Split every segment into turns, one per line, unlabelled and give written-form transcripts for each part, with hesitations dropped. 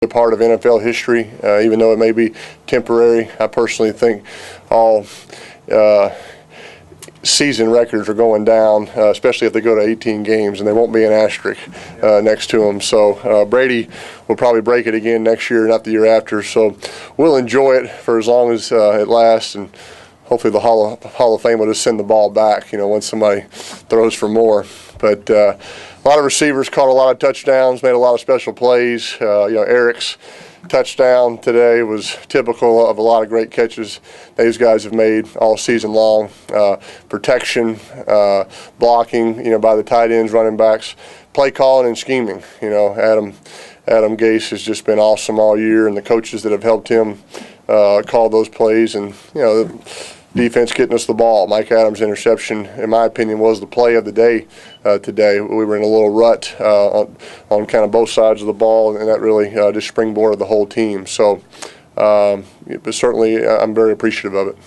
A part of NFL history, even though it may be temporary. I personally think all season records are going down, especially if they go to 18 games, and there won't be an asterisk next to them. So Brady will probably break it again next year, not the year after. So we'll enjoy it for as long as it lasts, and hopefully the Hall of Fame will just send the ball back, once somebody throws for more. But a lot of receivers caught a lot of touchdowns, made a lot of special plays. Eric's touchdown today was typical of a lot of great catches these guys have made all season long. Protection, blocking, by the tight ends, running backs, play calling and scheming. Adam Gase has just been awesome all year, and the coaches that have helped him call those plays, and the defense getting us the ball. Mike Adams' interception, in my opinion, was the play of the day today. We were in a little rut on kind of both sides of the ball, and that really just springboarded the whole team. So, but certainly, I'm very appreciative of it.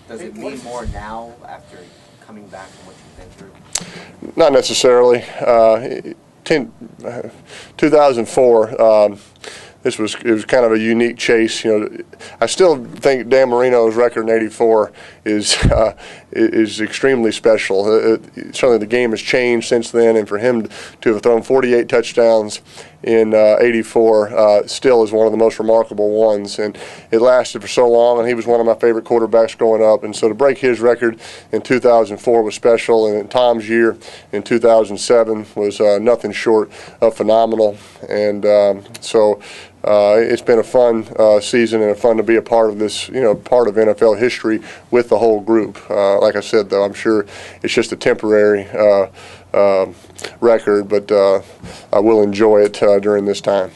Does it mean more now after coming back from what you've been through?
Not necessarily. 2004. It was kind of a unique chase. I still think Dan Marino's record in '84 is extremely special. Certainly the game has changed since then, and for him to have thrown 48 touchdowns in '84 still is one of the most remarkable ones. And it lasted for so long, and he was one of my favorite quarterbacks growing up. And so to break his record in 2004 was special, and in Tom's year in 2007 was nothing short of phenomenal. And it's been a fun season, and fun to be a part of this, part of NFL history with the whole group. Like I said, though, I'm sure it's just a temporary record, but I will enjoy it during this time.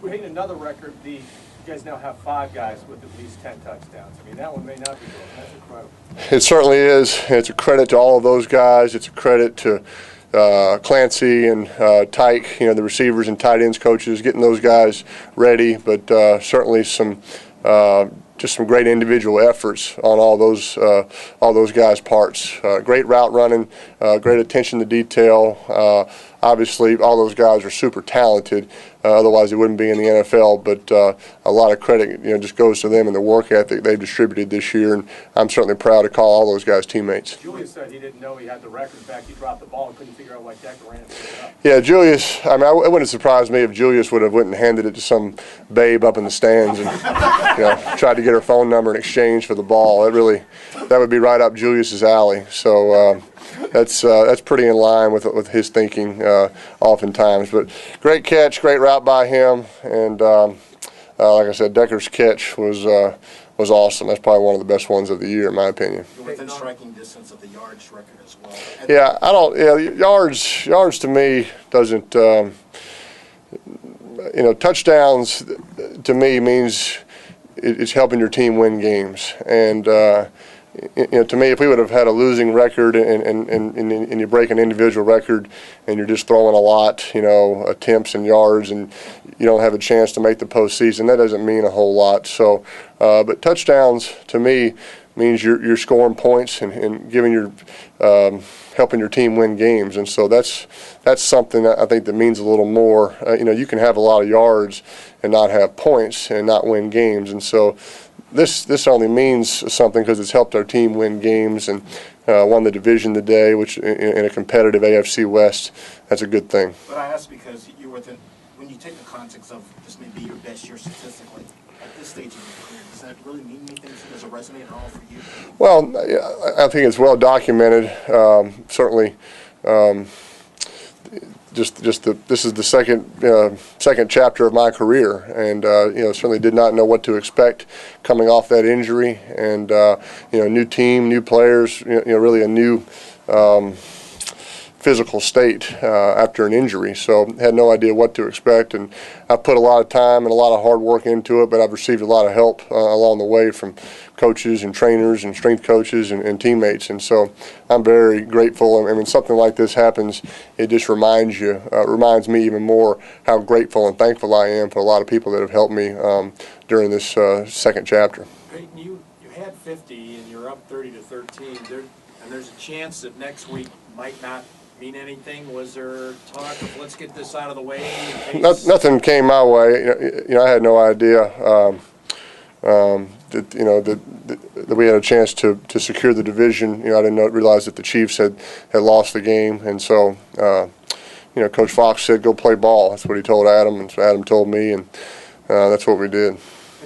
We're hitting another record. You guys now have 5 guys with at least 10 touchdowns. I mean, that one may not be good. That's incredible.
It certainly is. It's a credit to all of those guys. It's a credit to Clancy and Tyke, the receivers and tight ends coaches, getting those guys ready, but certainly just some great individual efforts on all those guys' parts. Great route running, great attention to detail. Obviously, all those guys are super talented. Otherwise, they wouldn't be in the NFL. But a lot of credit, just goes to them and the work ethic they've distributed this year. And I'm certainly proud to call all those guys teammates.
Julius said he didn't know he had the record. In fact, he dropped the ball and couldn't figure out why Decker ran it up.
Yeah, Julius. I mean, it wouldn't have surprised me if Julius would have went and handed it to some babe up in the stands and tried to get her phone number in exchange for the ball. That would be right up Julius's alley. So. That's pretty in line with his thinking oftentimes. But great catch, great route by him, and like I said, Decker's catch was awesome. That's probably one of the best ones of the year, in my opinion.
You're within striking distance of the yards record as well.
And yards to me doesn't. Touchdowns to me means it's helping your team win games, and. To me, if we would have had a losing record and you break an individual record and you're just throwing a lot, attempts and yards, and you don't have a chance to make the postseason, that doesn't mean a whole lot. So, but touchdowns to me means you're scoring points and giving helping your team win games, and so that's something that I think that means a little more. You can have a lot of yards and not have points and not win games, and so. This only means something because it's helped our team win games and won the division today, which in a competitive AFC West, that's a good thing.
But I ask because when you take the context of this may be your best year statistically, at this stage of your career, does that really mean anything? Does it resonate at all for you?
Well, I think it's well documented. Certainly. This is the second chapter of my career, and certainly did not know what to expect coming off that injury, and new team, new players, really a new physical state after an injury. So had no idea what to expect, and I've put a lot of time and a lot of hard work into it, but I've received a lot of help along the way from coaches and trainers and strength coaches and teammates, and so I'm very grateful. And when something like this happens, it just reminds me even more how grateful and thankful I am for a lot of people that have helped me during this second chapter.
Peyton, you had 50 and you're up 30-13, and there's a chance that next week might not
mean anything? Was there talk of let's get this out of the way?
Nothing came my way. I had no idea that we had a chance to secure the division. I didn't realize that the Chiefs had lost the game, and so Coach Fox said, "Go play ball." That's what he told Adam, and so Adam told me, and that's what we did.
Hey,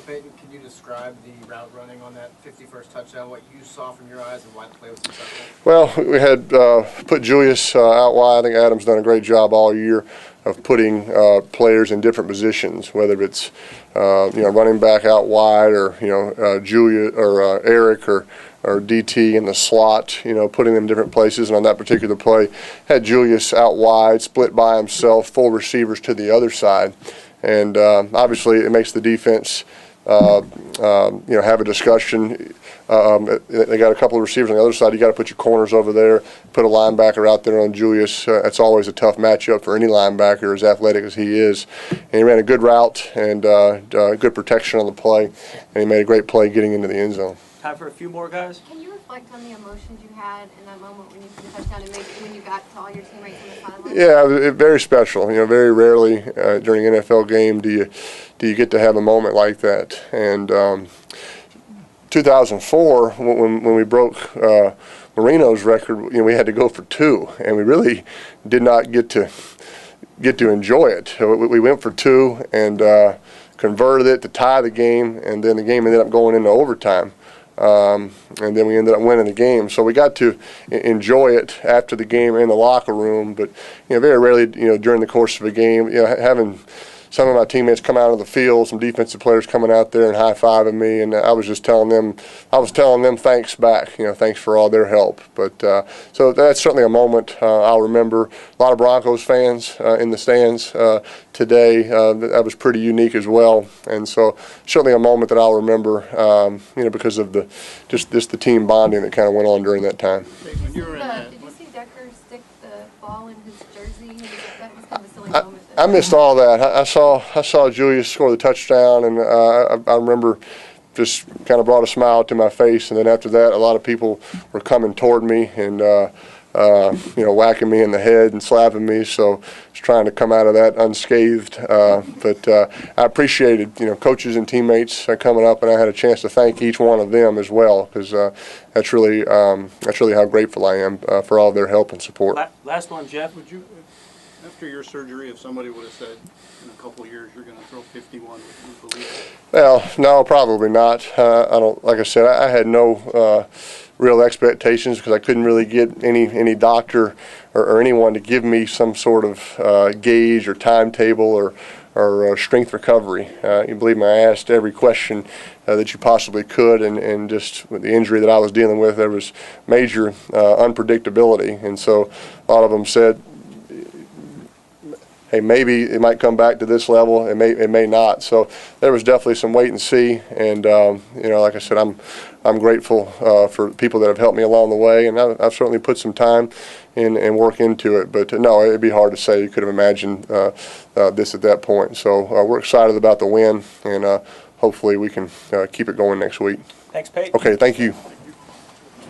Peyton, can you describe the route running on that 51st touchdown, what you saw from your eyes and why the play was successful?
Well, we had put Julius out wide. I think Adam's done a great job all year of putting players in different positions, whether it's running back out wide, or Julius or Eric or DT in the slot, putting them in different places. And on that particular play, had Julius out wide, split by himself, full receivers to the other side, and obviously it makes the defense have a discussion. They got a couple of receivers on the other side. You got to put your corners over there, put a linebacker out there on Julius. That's always a tough matchup for any linebacker, as athletic as he is. And he ran a good route and good protection on the play, and he made a great play getting into the end zone.
Time for a few more guys.
Can you reflect on the emotions you had in that moment when you put the touchdown and when you got to all your teammates on the sideline?
Yeah, very special. Very rarely during an NFL game do you get to have a moment like that. And 2004, when we broke Marino's record, we had to go for 2, and we really did not get to enjoy it. We went for 2 and converted it to tie the game, and then the game ended up going into overtime. And then we ended up winning the game. So we got to enjoy it after the game in the locker room, but very rarely during the course of a game, having some of my teammates come out of the field, some defensive players coming out there and high-fiving me, and I was just telling them thanks back, thanks for all their help. But so that's certainly a moment I'll remember. A lot of Broncos fans in the stands today. That was pretty unique as well, and so certainly a moment that I'll remember, because of the team bonding that kind of went on during that time.
Did you see Decker stick the ball in his jersey? That was kind of a silly moment.
I missed all that. I saw Julius score the touchdown, and I remember just kind of brought a smile to my face. And then after that, a lot of people were coming toward me and whacking me in the head and slapping me. So I was trying to come out of that unscathed. But I appreciated coaches and teammates coming up, and I had a chance to thank each one of them as well, because that's really how grateful I am for all of their help and support.
Last one, Jeff.
Would you, after your surgery, if somebody would have said in a couple of years you're going to throw 51, would you believe it?
Well, no, probably not. I don't. Like I said, I had no real expectations, because I couldn't really get any doctor or anyone to give me some sort of gauge or timetable or strength recovery. You believe me, I asked every question that you possibly could, and just with the injury that I was dealing with, there was major unpredictability, and so a lot of them said, hey, maybe it might come back to this level. It may not. So there was definitely some wait and see. And like I said, I'm grateful for people that have helped me along the way, and I've certainly put some time in and work into it. But no, it'd be hard to say. You could have imagined this at that point. So we're excited about the win, and hopefully we can keep it going next week.
Thanks, Peyton.
Okay, thank you.